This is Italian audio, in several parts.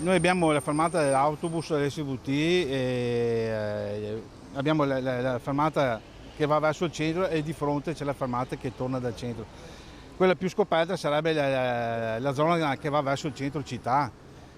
Noi abbiamo la fermata dell'autobus dell'SVT e abbiamo la fermata che va verso il centro e di fronte c'è la fermata che torna dal centro. Quella più scoperta sarebbe la zona che va verso il centro città.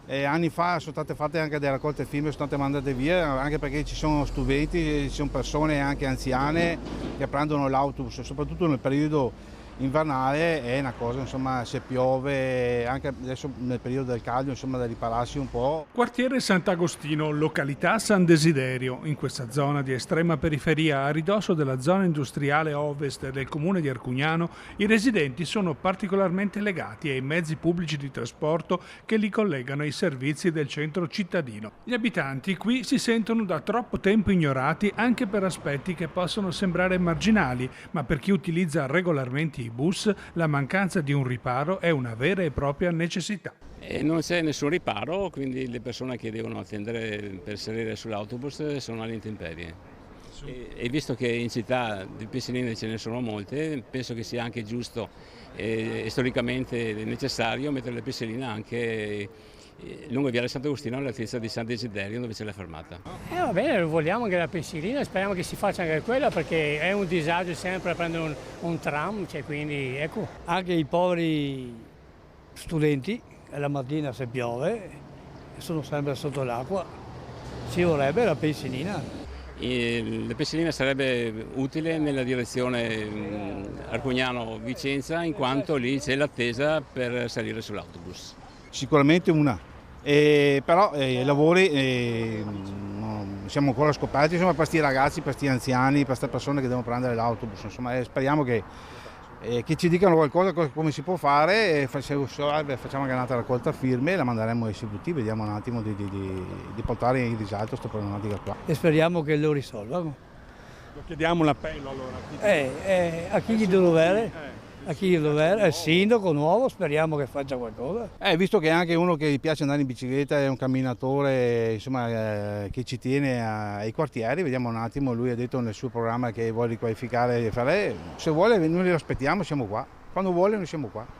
E anni fa sono state fatte anche delle raccolte firme, sono state mandate via anche perché ci sono studenti, ci sono persone anche anziane che prendono l'autobus, soprattutto nel periodo invernale è una cosa, insomma, se piove, anche adesso nel periodo del caldo, insomma, da ripararsi un po'. Quartiere Sant'Agostino, località San Desiderio. In questa zona di estrema periferia, a ridosso della zona industriale ovest del comune di Arcugnano, i residenti sono particolarmente legati ai mezzi pubblici di trasporto che li collegano ai servizi del centro cittadino. Gli abitanti qui si sentono da troppo tempo ignorati anche per aspetti che possono sembrare marginali, ma per chi utilizza regolarmente i bus, la mancanza di un riparo è una vera e propria necessità. E non c'è nessun riparo, quindi le persone che devono attendere per salire sull'autobus sono alle intemperie. E visto che in città di pensiline ce ne sono molte, penso che sia anche giusto e storicamente necessario mettere le pensiline anche lungo Viale Sant'Agostino all'altezza di San Desiderio dove c'è la fermata. Va bene, vogliamo anche la pensilina, speriamo che si faccia anche quella perché è un disagio sempre prendere un tram, cioè, quindi ecco. Anche i poveri studenti, la mattina se piove, sono sempre sotto l'acqua, ci vorrebbe la pensilina. La pensilina sarebbe utile nella direzione Arcugnano-Vicenza in quanto lì c'è l'attesa per salire sull'autobus. Sicuramente una. Però i lavori siamo ancora scoperti, insomma, per questi ragazzi, per questi anziani, per queste persone che devono prendere l'autobus, insomma, speriamo che ci dicano qualcosa come si può fare, facciamo anche un'altra raccolta firme e la manderemo ai SVT, vediamo un attimo di portare in risalto questa problematica qua. E speriamo che lo risolvano. Lo chiediamo un appello allora. A chi gli dovere? A chi gli dovere? Al sindaco nuovo, speriamo che faccia qualcosa. Visto che è anche uno che gli piace andare in bicicletta, è un camminatore, insomma, che ci tiene ai quartieri, vediamo un attimo, lui ha detto nel suo programma che vuole riqualificare e fare, se vuole noi lo aspettiamo, siamo qua, quando vuole noi siamo qua.